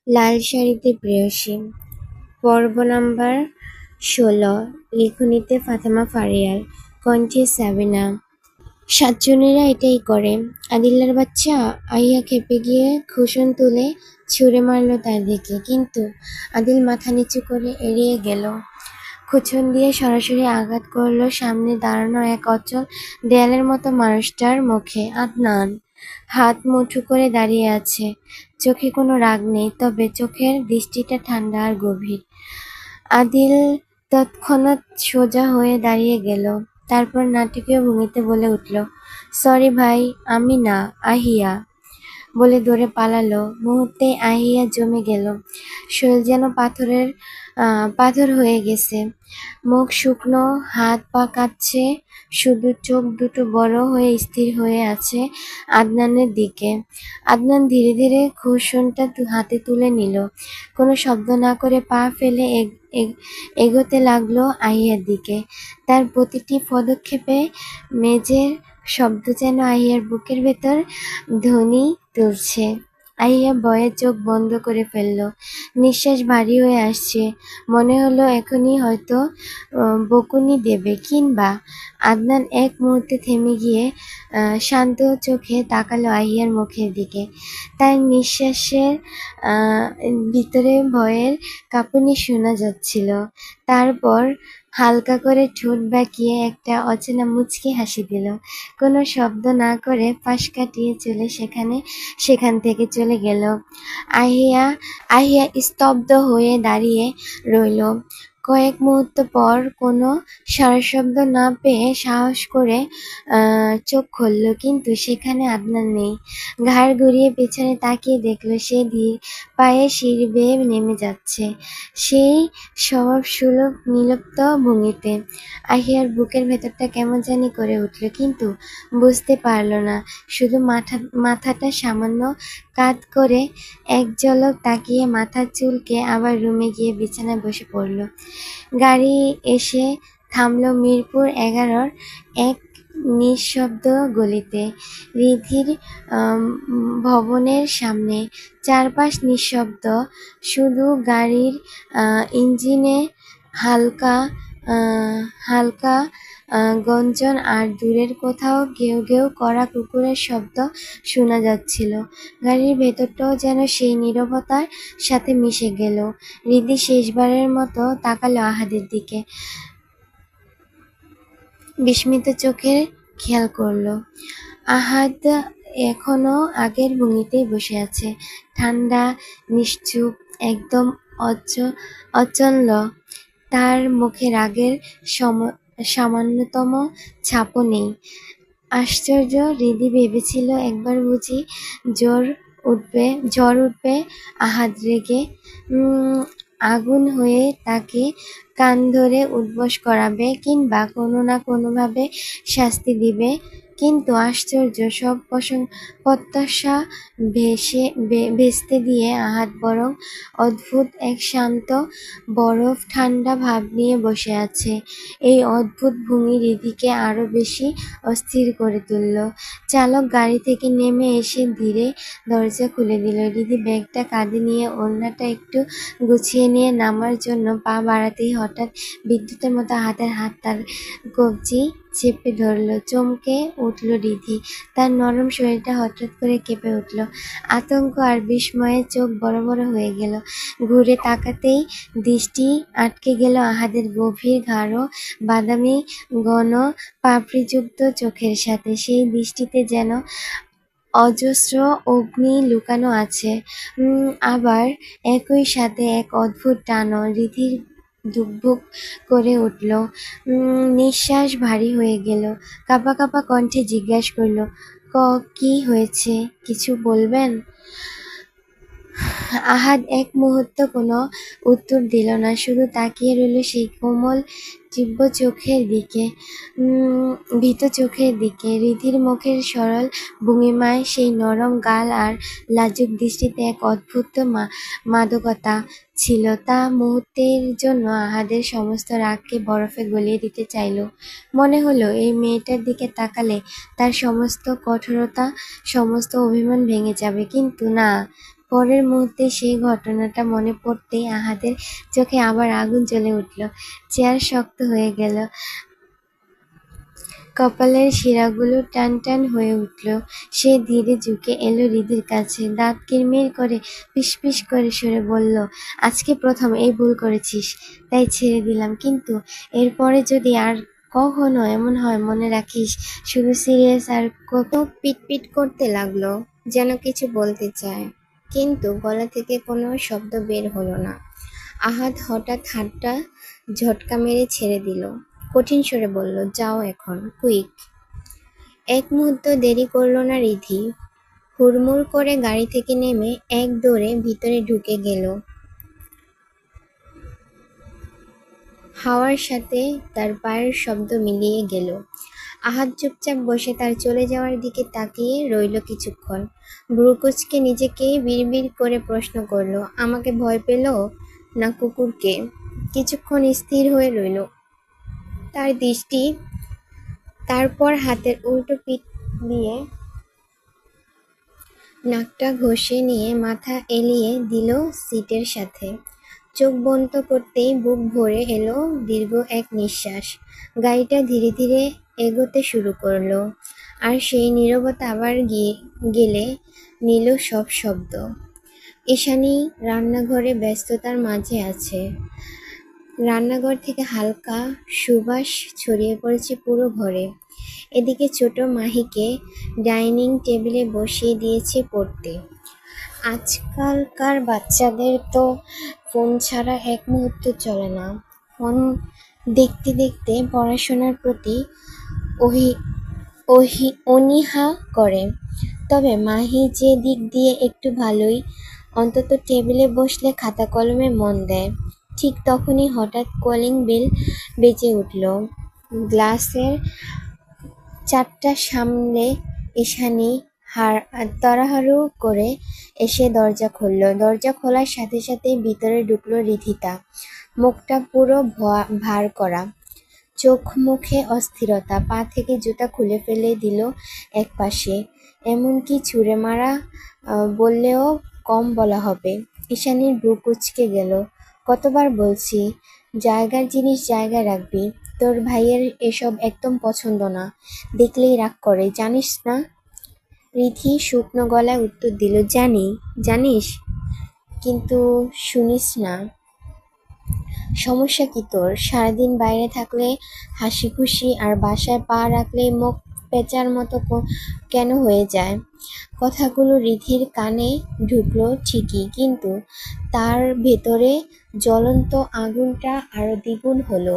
লাল শাড়িতে প্রেয়সী পর্ব নাম্বার ১৬। লিখনীতে ফাতেমা ফারিয়ার, কণ্ঠে সাবিনা। সাতজনেরা এটাই করে। আদিল্লার বাচ্চা। আহিয়া খেপে গিয়ে কুশন তুলে ছুঁড়ে মারল তার দিকে, কিন্তু আদিল মাথা নিচু করে এড়িয়ে গেল। কুশন দিয়ে সরাসরি আঘাত করল সামনে দাঁড়ানো এক অচল দেয়ালের মতো মানুষটার মুখে। আদনান হাত মুঠো করে দাঁড়িয়ে আছে। চোখে কোনো রাগ নেই, তবে চোখের দৃষ্টিটা ঠান্ডা আর গভীর। আদিল তৎক্ষণাৎ সোজা হয়ে দাঁড়িয়ে গেল। তারপর নাটকীয় ভঙ্গিতে বলে উঠল, সরি ভাই, আমি না, আহিয়া। বলে দৌড়ে পালালো। মুহূর্তেই আহিয়া জমে গেল। শরীর যেন পাথর হয়ে গেছে। মুখ শুকনো, হাত পা কাঁপছে, শুধু চোখ দুটো বড় হয়ে স্থির হয়ে আছে আদনানের দিকে। আদনান ধীরে ধীরে কুশনটা হাতে তুলে নিল। কোনো শব্দ না করে পা ফেলে এগোতে লাগলো আহিয়ার দিকে। তার প্রতিটি পদক্ষেপে মেঝের শব্দ যেন আহিয়ার বুকের ভেতর ধ্বনি তুলছে। আহিয়া ভয়ে চোখ বন্ধ করে ফেলল। নিঃশ্বাস ভারী হয়ে আসছে। মনে হলো এখনই হয়তো বকুনি দেবে, কিংবা। আদনান এক মুহূর্তে থেমে গিয়ে শান্ত চোখে তাকালো আহিয়ার মুখের দিকে। তার নিঃশ্বাসের ভিতরে ভয়ের কাঁপুনি শোনা যাচ্ছিল। তারপর হালকা করে ঠোঁট বাঁকিয়ে একটা অচেনা মুচকি হাসি দিল। কোনো শব্দ না করে পাশ কাটিয়ে সেখান থেকে চলে গেল। আহিয়া স্তব্ধ হয়ে দাঁড়িয়ে রইল। কয়েক মুহূর্ত পর কোনো সাড়াশব্দ না পেয়ে সাহস করে চোখ খুলল, কিন্তু সেখানে আদনান নেই। ঘাড় ঘুরিয়ে পেছনে তাকিয়ে দেখল সে ধীর পায়ে সিঁড়ি বেয়ে নেমে যাচ্ছে, সেই স্বভাবসুলভ নির্লিপ্ত ভঙ্গিতে। আহিয়ার বুকের ভেতরটা কেমন জানি করে উঠল, কিন্তু বুঝতে পারল না। শুধু মাথাটা সামান্য কাত করে এক ঝলক তাকিয়ে মাথার চুলকে আবার রুমে গিয়ে বিছানায় বসে পড়ল। গাড়ি এসে থামল মিরপুর ১১-র এক নিঃশব্দ গলিতে, রিধির ভবনের সামনে। চারপাশ নিঃশব্দ, শুধু গাড়ির ইঞ্জিনে হালকা হালকা গঞ্জন আর দূরের কোথাও ঘেউ ঘেউ করা কুকুরের শব্দ শোনা যাচ্ছিল। গাড়ির ভেতরটাও যেন সেই নীরবতার সাথে মিশে গেল। রিধি শেষবারের মতো তাকালো আহাদের দিকে। বিস্মিত চোখে খেয়াল করল, আহাদ এখনো আগের ভঙ্গিতেই বসে আছে, ঠান্ডা, নিশ্চুপ, একদম অচঞ্চল। তার মুখে রাগের সামান্যতম ছাপও নেই। আশ্চর্য, রিধি ভেবেছিল একবার বুঝি ঝড় উঠবে। আহাদ রেগে আগুন হয়ে তাকে কান ধরে উঠবোস করাবে, কিংবা কোনো না কোনোভাবে শাস্তি দিবে। কিন্তু আশ্চর্য, সব প্রত্যাশা ভেস্তে দিয়ে আহাদ বরং অদ্ভুত এক শান্ত, বরফ ঠান্ডা ভাব নিয়ে বসে আছে। এই অদ্ভুত ভঙ্গি রিধিকে আরো বেশি অস্থির করে তুলল। চালক গাড়ি থেকে নেমে এসে ধীরে দরজা খুলে দিল। রিধি ব্যাগটা কাঁধে নিয়ে ওড়নাটা একটু গুছিয়ে নিয়ে নামার জন্য পা বাড়াতেই হঠাৎ বিদ্যুতের মতো হাতের হাত তার কবজি চেপে ধরল। চমকে উঠল রিধি। তার নরম শরীরটা হঠাৎ করে কেঁপে উঠল। আতঙ্ক আর বিস্ময়ে চোখ বড় বড় হয়ে গেল। ঘুরে তাকাতেই দৃষ্টি আটকে গেল আহাদের গভীর, গাঢ়, বাদামি, ঘন পাপড়িযুক্ত চোখের সাথে। সেই দৃষ্টিতে যেন অজস্র অগ্নি লুকানো আছে। আবার একই সাথে এক অদ্ভুত টানও। রিধির ধুকভুক করে উঠল। নিঃশ্বাস ভারী হয়ে গেল। কাঁপা কাঁপা কণ্ঠে জিজ্ঞাসা করল, কি হয়েছে, কিছু বলবেন? আহাদ এক মুহূর্ত কোনো উত্তর দিল না, শুধু তাকিয়ে রইল সেই কোমল তীব্র চোখের দিকে, ভীত চোখের দিকে। রিধির মুখের সরল ভঙ্গিমায়, সেই নরম গাল আর লাজুক দৃষ্টিতে এক অদ্ভুত মাদকতা ছিল। তা মুহূর্তের জন্য আহাদের সমস্ত রাগকে বরফে গলিয়ে দিতে চাইল। মনে হলো এই মেয়েটার দিকে তাকালে তার সমস্ত কঠোরতা, সমস্ত অভিমান ভেঙে যাবে। কিন্তু না, পরের মুহূর্তে সেই ঘটনাটা মনে পড়তেই আহাদের চোখে আবার আগুন জ্বলে উঠল। চেয়ার শক্ত হয়ে গেল, কপালের শিরাগুলো টান টান হয়ে উঠল। সে ধীরে ঝুঁকে এলো রিধির কাছে, দাঁত কিরমির করে ফিসফিস করে সরে বলল, আজকে প্রথম এই ভুল করেছিস, তাই ছেড়ে দিলাম, কিন্তু এরপরে যদি আর কখনো এমন হয় মনে রাখিস। শুধু সিরিয়াস আর কত পিটপিট করতে লাগলো, যেন কিছু বলতে চায়, কিন্তু গলা থেকে কোনো শব্দ বের হলো না। আহাদ হঠাৎ হাতটা ঝটকা মেরে ছেড়ে দিল, কঠিন স্বরে বলল, যাও এখন, কুইক। এক মুহূর্ত দেরি করল না রিধি। হুড়মুড় করে গাড়ি থেকে নেমে এক দৌড়ে ভিতরে ঢুকে গেল। হাওয়ার সাথে তার পায়ের শব্দ মিলিয়ে গেল। আহাদ চুপচাপ বসে তার চলে যাওয়ার দিকে তাকিয়ে রইল কিছুক্ষণ। ভ্রু কুঁচকে নিজেকে বিড়বিড় করে প্রশ্ন করল, আমাকে ভয় পেল না কুকুরকে? কিছুক্ষণ স্থির হয়ে রইল। তার দৃষ্টি তারপর হাতের উল্টো পিঠ দিয়ে নাকটা ঘষে নিয়ে মাথা এলিয়ে দিল সিটের সাথে। চোখ বন্ধ করতেই বুক ভরে এলো দীর্ঘ এক নিঃশ্বাস। গাড়িটা ধীরে ধীরে এগোতে শুরু করলো, আর সেই নীরবতা আবার গেলে নিল সব শব্দ। ঈশানী রান্নাঘরে ব্যস্ততার মাঝে আছে। রান্নাঘর থেকে হালকা সুবাস ছড়িয়ে পড়েছে পুরো ঘরে। এদিকে ছোট মাহিকে ডাইনিং টেবিলে বসিয়ে দিয়েছে পড়তে। আজকালকার বাচ্চাদের তো ফোন ছাড়া এক মুহূর্ত চলে না। ফোন দেখতে দেখতে পড়াশোনার প্রতি অনীহা করে। তবে মাহি যে দিক দিয়ে একটু ভালোই, অন্তত টেবিলে বসলে খাতা কলমে মন দেয়। ঠিক তখনই হঠাৎ কলিং বেল বেজে উঠল। গ্লাসের চারটা সামলে ঈশানী তাড়াহুড়ো করে এসে দরজা খুলল। দরজা খোলার সাথে সাথেই ভিতরে ঢুকলো রিধিতা। মুখটা পুরো ভার করা, চোখ মুখে অস্থিরতা। পা থেকে জুতা খুলে ফেলে দিল একপাশে, এমনকি ছুঁড়ে মারা বললেও কম বলা হবে। ঈশানীর ভ্রু কুঁচকে গেল। কতবার বলছি, জায়গার জিনিস জায়গায় রাখবি। তোর ভাইয়ের এসব একদম পছন্দ না, দেখলেই রাগ করে, জানিস না? রিধি শুকনো গলায় উত্তর দিল, জানিস, কিন্তু শুনিস না। সমস্যা কি তোর? সারাদিন বাইরে থাকলে হাসি খুশি, আর বাসায় পা রাখলেই মুখ পেঁচার মতো কেন হয়ে যায়? কথাগুলো রিধির কানে ঢুকলো ঠিকই, কিন্তু তার ভেতরে জ্বলন্ত আগুনটা আরো দ্বিগুণ হলো।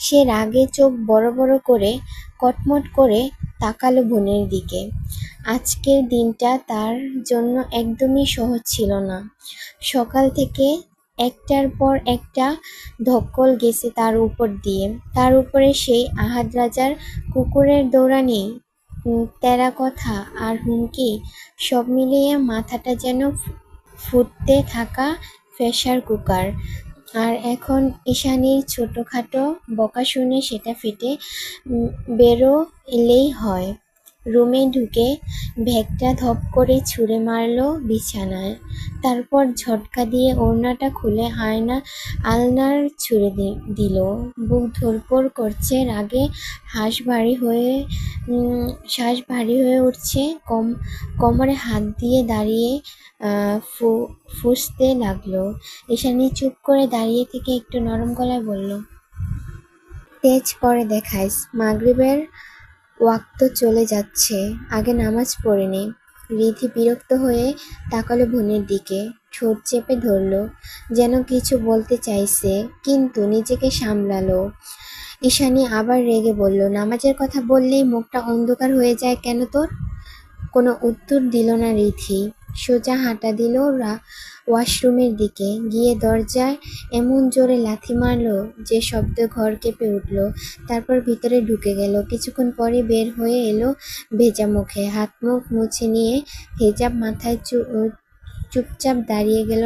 সে রাগে চোখ বড় বড় করে কটমট করে তাকালো বোনের দিকে। আজকের দিনটা তার জন্য একদমই সহজ ছিল না। সকাল থেকে একটার পর একটা ধক্কল গেছে তার উপর দিয়ে। তার উপরে সেই আহাদ রাজার কুকুরের দৌড়ানি, তেরা কথা আর হুমকি, সব মিলিয়ে মাথাটা যেন ফুটতে থাকা প্রেসার কুকার। আর এখন ঈশানীর ছোটখাটো বকা শুনে সেটা ফেটে বেরো এলেই হয়। রুমে ঢুকে ব্যাগটা ধপ করে ছুঁড়ে মারল বিছানায়। তারপর ঝটকা দিয়ে ওড়নাটা খুলে আলনার ছুঁড়ে দিল। বুক ধড়ফড় করছে, রাগে শ্বাস ভারী হয়ে উঠছে। কোমরে হাত দিয়ে দাঁড়িয়ে ফুঁসতে লাগলো। ঈশানী চুপ করে দাঁড়িয়ে থেকে একটু নরম গলায় বলল, তেজ পরে দেখাইস, মাগরিবের ওয়াক্ত চলে যাচ্ছে, আগে নামাজ পড়ে নে। রিধি বিরক্ত হয়ে তাকালো বোনের দিকে, ঠোঁট চেপে ধরল, যেন কিছু বলতে চাইছে, কিন্তু নিজেকে সামলালো। ঈশানী আবার রেগে বলল, নামাজের কথা বললেই মুখটা অন্ধকার হয়ে যায় কেন তোর? কোনো উত্তর দিল না রিধি। সোজা হাঁটা দিল ওয়াশরুমের দিকে। গিয়ে দরজায় এমন জোরে লাথি মারল যে শব্দে ঘর কেঁপে উঠল। তারপর ভিতরে ঢুকে গেল। কিছুক্ষণ পরে বের হয়ে এলো ভেজা মুখে। হাত মুখ মুছে নিয়ে হেজাব মাথায় চুপচাপ দাঁড়িয়ে গেল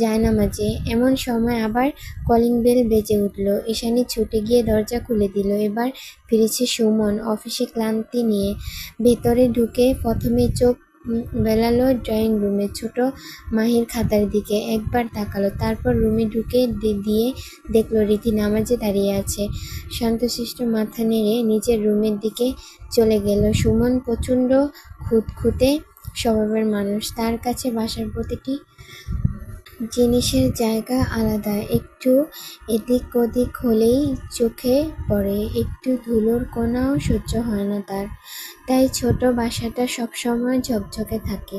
জায়নামাজে। এমন সময় আবার কলিং বেল বেজে উঠল। ঈশানী ছুটে গিয়ে দরজা খুলে দিল। এবার ফিরেছে সুমন, অফিসে ক্লান্তি নিয়ে। ভেতরে ঢুকে প্রথমে চোখ বেলালো ড্রয়িং রুমে, ছোট মাহির খাতার দিকে একবার তাকালো, তারপর রুমে ঢুকে দিয়ে দেখলো রীতি নামাজে দাঁড়িয়ে আছে। শান্তশিষ্ট মাথা নেড়ে নিজের রুমের দিকে চলে গেল। সুমন প্রচণ্ড খুঁতখুঁতে স্বভাবের মানুষ, তার কাছে বাসার প্রতিটি জিনিসের জায়গা আলাদা, একটু এদিক ওদিক হলেই চোখে পড়ে, একটু ধুলোর কণাও সহ্য হয় না তার। তাই ছোট বাসাটা সবসময় ঝকঝকে থাকে।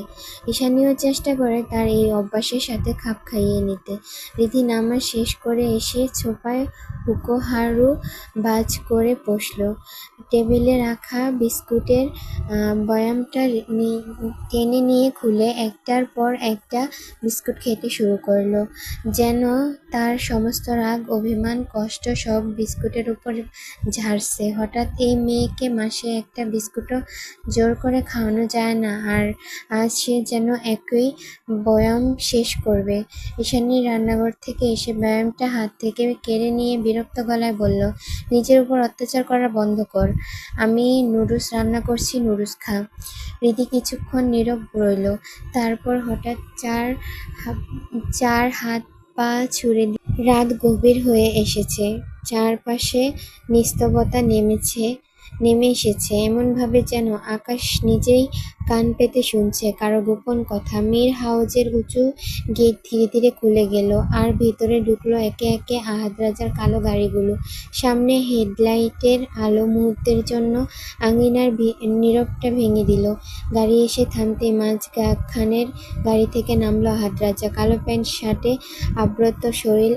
ঈশানীও চেষ্টা করে তার এই অভ্যাসের সাথে খাপ খাইয়ে নিতে। রীতি নামাজ শেষ করে এসে সোফায় হুঁকো হাড়ু বাজ করে বসল। টেবিলে রাখা বিস্কুটের বয়ামটা টেনে নিয়ে খুলে একটার পর একটা বিস্কুট খেতে শুরু করলো, যেন তার সমস্ত রাগ, অভিমান, কষ্ট সব বিস্কুটের উপর ঝাড়ছে। হঠাৎ এই মেয়েকে মাসে একটা বিস্কুটও জোর করে খাওয়ানো যায় না, আর আজ সে যেন একই বয়াম শেষ করবে। ঈশানী রান্নাঘর থেকে এসে বয়ামটা হাত থেকে কেড়ে নিয়ে বিরক্ত গলায় বলল, নিজের উপর অত্যাচার করা বন্ধ কর। আমি নুডলস রান্না করছি, নুডলস খা। রীতি কিছুক্ষণ নীরব রইল, তারপর হঠাৎ চার হাত পা ছুড়ে রাত গভীর হয়ে এসেছে, চারপাশে নিস্তব্ধতা নেমে এসেছে, এমনভাবে যেন আকাশ নিজেই কান পেতে শুনছে কারো গোপন কথা। মীর হাউজের উঁচু গেট ধীরে ধীরে খুলে গেল, আর ভিতরে ঢুকলো একে একে আহাদ রাজার কালো গাড়িগুলো। সামনে হেডলাইটের আলো মুহূর্তের জন্য আঙিনার নীরবটা ভেঙে দিল। গাড়ি এসে থামতে মাঝখানের গাড়ি থেকে নামলো আহাদ রাজা। কালো প্যান্ট, শার্টে আবৃত শরীর,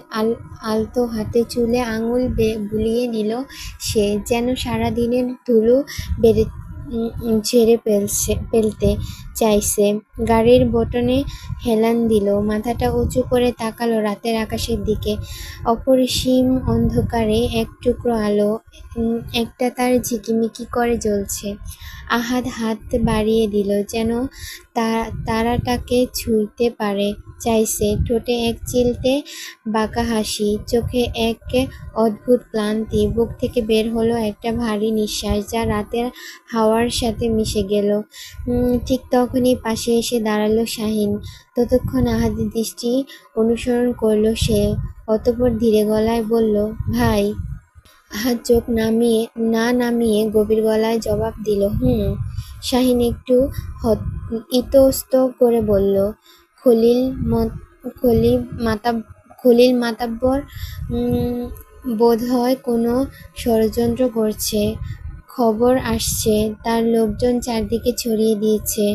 আলতো হাতে চুলে আঙুল বুলিয়ে নিল সে, যেন সারাদিনের ধুলো ঝেড়ে ফেলতে চাইছে। গাড়ির বটনে হেলান দিল, মাথাটা উঁচু করে তাকালো রাতের আকাশের দিকে। অপরিসীম অন্ধকারে এক টুকরো আলো, একটা তার ঝিকিমিকি করে জ্বলছে। আহাদ হাত বাড়িয়ে দিল, যেন তারাটাকে ছুঁইতে পারে চাইছে। ঠোঁটে এক চিলতে বাঁকা হাসি, চোখে এক অদ্ভুত ক্লান্তি। বুক থেকে বের হলো একটা ভারী নিঃশ্বাস, যা রাতের হাওয়ার সাথে মিশে গেল। ঠিক তখনই পাশে এসে দাঁড়ালো শাহিন। ততক্ষণ আহাদের দৃষ্টি অনুসরণ করলো সে, অতঃপর ধীরে গলায় বলল, ভাই। আহাদ চোখ নামিয়ে গভীর গলায় জবাব দিল, হুম। শাহিন একটু ইতস্তত করে বলল, খলিল মাতাব্বর বোধহয় কোনো ষড়যন্ত্র করছে। খবর আসছে তার লোকজন চারদিকে ছড়িয়ে দিয়েছে,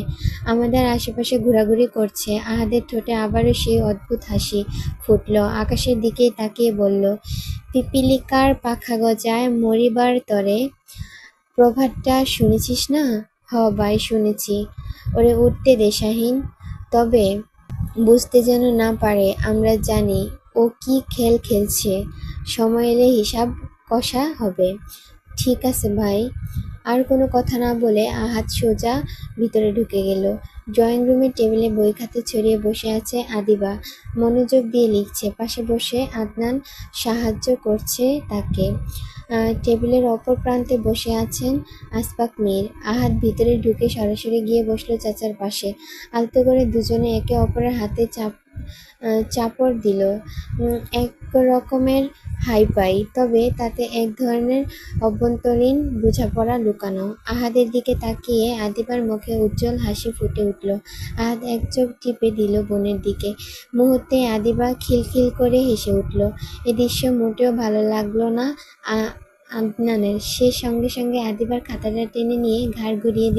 আমাদের আশেপাশে ঘোরাঘুরি করছে। আহাদের ঠোঁটে আবারও সেই অদ্ভুত হাসি ফুটল। আকাশের দিকে তাকিয়ে বলল, পিপীলিকার পাখা গজায় মরিবার তরে, প্রভাতটা শুনেছিস না? হ ভাই, শুনেছি। ওরে উঠতে দে শাহিন, তবে বুঝতে যেন না পারে আমরা জানি ও কি খেল খেলছে। সময় এলে হিসাব কষা হবে। ঠিক আছে ভাই। আর কোনো কথা না বলে আহাদ সোজা ভিতরে ঢুকে গেল। ড্রয়িং রুমের টেবিলে বই খাতা ছড়িয়ে বসে আছে আদিবা, মনোযোগ দিয়ে লিখছে। পাশে বসে আদনান সাহায্য করছে তাকে। টেবিলের অপর প্রান্তে বসে আছেন আসফাক মীর। আহাদ ভিতরে ঢুকে সরাসরি গিয়ে বসলো চাচার পাশে। আলতো করে দুজনে একে অপরের হাতে চাপড় দিল। এক রকমের হাইফাই, তবে তাতে এক ধরনের অভ্যন্তরীণ বোঝাপড়া লুকানো। আহাদের দিকে তাকিয়ে আদিবার মুখে উজ্জ্বল হাসি ফুটে উঠল। আহাদ এক চোখ টিপে দিল বোনের দিকে। মুহূর্তে আদিবা খিলখিল করে হেসে উঠল। এ দৃশ্য মোটেও ভালো লাগলো না আদনানের। সে সঙ্গে সঙ্গে আদিবার খাতাটা টেনে নিয়ে ঘাড় ঘুরিয়ে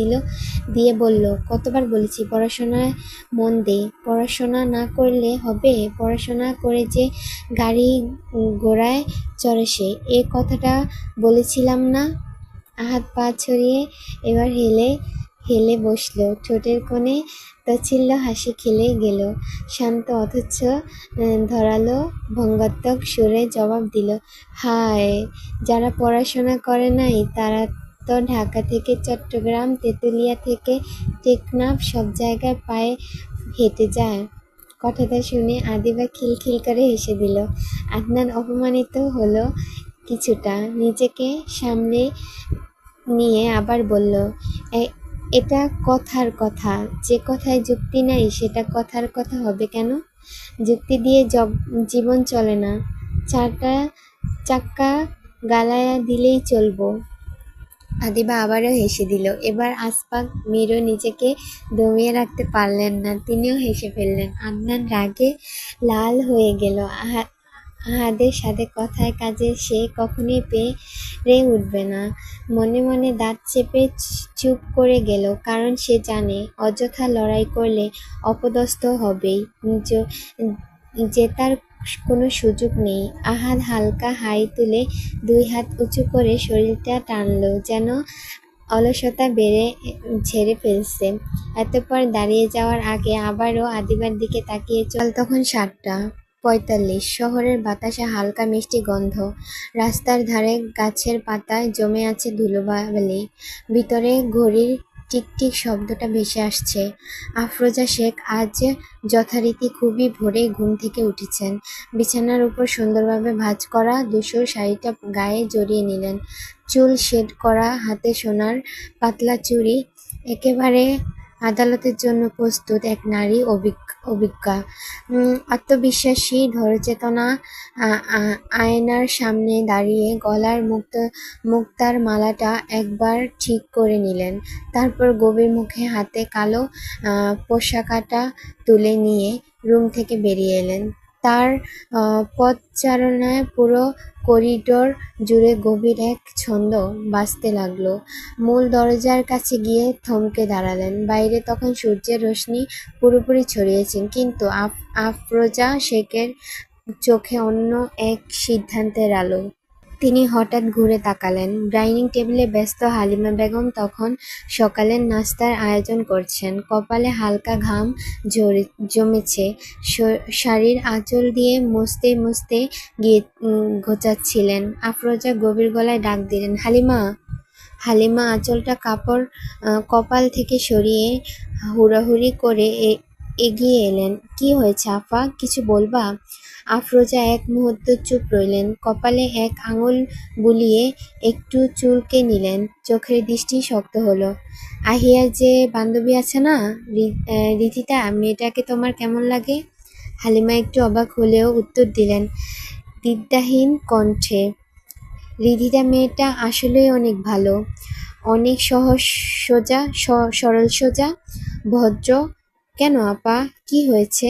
দিয়ে বলল, কতবার বলেছি পড়াশোনায় মন দে। পড়াশোনা না করলে হবে? পড়াশোনা করে যে গাড়ি ঘোড়ায় চড়ে সে, এ কথাটা বলেছিলাম না? আহাদ পা ছড়িয়ে এবার হেলে বসল। ঠোঁটের কোণে তাচ্ছিল্য হাসি খেলে গেল। শান্ত অথচ ধরালো ভঙ্গাত্মক সুরে জবাব দিল, হায়, যারা পড়াশোনা করে নাই তারা তো ঢাকা থেকে চট্টগ্রাম, তেঁতুলিয়া থেকে টেকনাফ সব জায়গায় পায়ে হেঁটে যায়। কথাটা শুনে আদিবা খিলখিল করে হেসে দিল। আদনান অপমানিত হলো কিছুটা, নিজেকে সামলে নিয়ে আবার বলল, এটা কথার কথা, যে কথায় যুক্তি নাই সেটা কথার কথা হবে কেন? যুক্তি দিয়ে জীবন চলে না, চারটা চাক্কা গালায়া দিলেই চলবো। আদিবা আবারও হেসে দিল। এবার আসফাক মীরও নিজেকে দমিয়ে রাখতে পারলেন না, তিনিও হেসে ফেললেন। আদনান রাগে লাল হয়ে গেল। আহাদের সাথে কথায় কাজে সে কখনোই পেরে উঠবে না। মনে মনে দাঁত চেপে চুপ করে গেল, কারণ সে জানে অযথা লড়াই করলে অপদস্থ হবেই, জেতার কোনো সুযোগ নেই। আহাদ হালকা হাই তুলে 2 হাত উঁচু করে শরীরটা টানল, যেন অলসতা ঝেড়ে ফেলছে। এতপর দাঁড়িয়ে যাওয়ার আগে আবারও আদিবার দিকে তাকিয়ে চল। তখন 7:45। শহরের বাতাসে হালকা মিষ্টি গন্ধ, রাস্তার ধারে গাছের পাতায় জমে আছে ধুলোবালি, ভিতরে ঘড়ির টিকটিক শব্দটা ভেসে আসছে। আফরোজা শেখ আজ যথারীতি খুবই ভোরে ঘুম থেকে উঠেছেন। বিছানার উপর সুন্দরভাবে ভাঁজ করা ধূসর শাড়িটা গায়ে জড়িয়ে নিলেন। চুল শেড করা, হাতে সোনার পাতলা চুড়ি, একেবারে আদালতের জন্য প্রস্তুত এক নারী অভিজ্ঞা, আত্মবিশ্বাসী, ধৈর্যচেতনা। আয়নার সামনে দাঁড়িয়ে গলার মুক্তার মালাটা একবার ঠিক করে নিলেন। তারপর গভীর মুখে হাতে কালো পোশাকাটা তুলে নিয়ে রুম থেকে বেরিয়ে এলেন। তার পদচারণায় পুরো করিডোর জুড়ে গভীর এক ছন্দ বাজতে লাগলো। মূল দরজার কাছে গিয়ে থমকে দাঁড়ালেন। বাইরে তখন সূর্যের রোশনি পুরোপুরি ছড়িয়েছেন, কিন্তু আফরোজা শেখের চোখে অন্য এক সিদ্ধান্তের আলো। তিনি হঠাৎ ঘুরে তাকালেন। ডাইনিং টেবিলে ব্যস্ত হালিমা বেগম তখন সকালের নাস্তার আয়োজন করছেন। কপালে হালকা ঘাম জমেছে, শাড়ির আঁচল দিয়ে মুছতে মুছতে গিয়ে ঘোচাচ্ছিলেন। আফরোজা গভীর গলায় ডাক দিলেন, হালিমা। হালিমা আঁচলটা কপাল থেকে সরিয়ে হুড়াহুড়ি করে এগিয়ে এলেন। কি হয়েছে আফা, কিছু বলবা? আফরোজা এক মুহূর্ত চুপ রইলেন। কপালে এক আঙুল বুলিয়ে একটু চুলকে নিলেন। চোখের দৃষ্টি শক্ত হলো। আহিয়ার যে বান্ধবী আছে না, রিধিতা, মেয়েটাকে তোমার কেমন লাগে? হালিমা একটু অবাক হলেও উত্তর দিলেন দ্বিধাহীন কণ্ঠে, রিধিতা মেয়েটা আসলেই অনেক ভালো, অনেক সহজ সোজা, সরল সোজা, ভদ্র। কেন আপা, কি হয়েছে?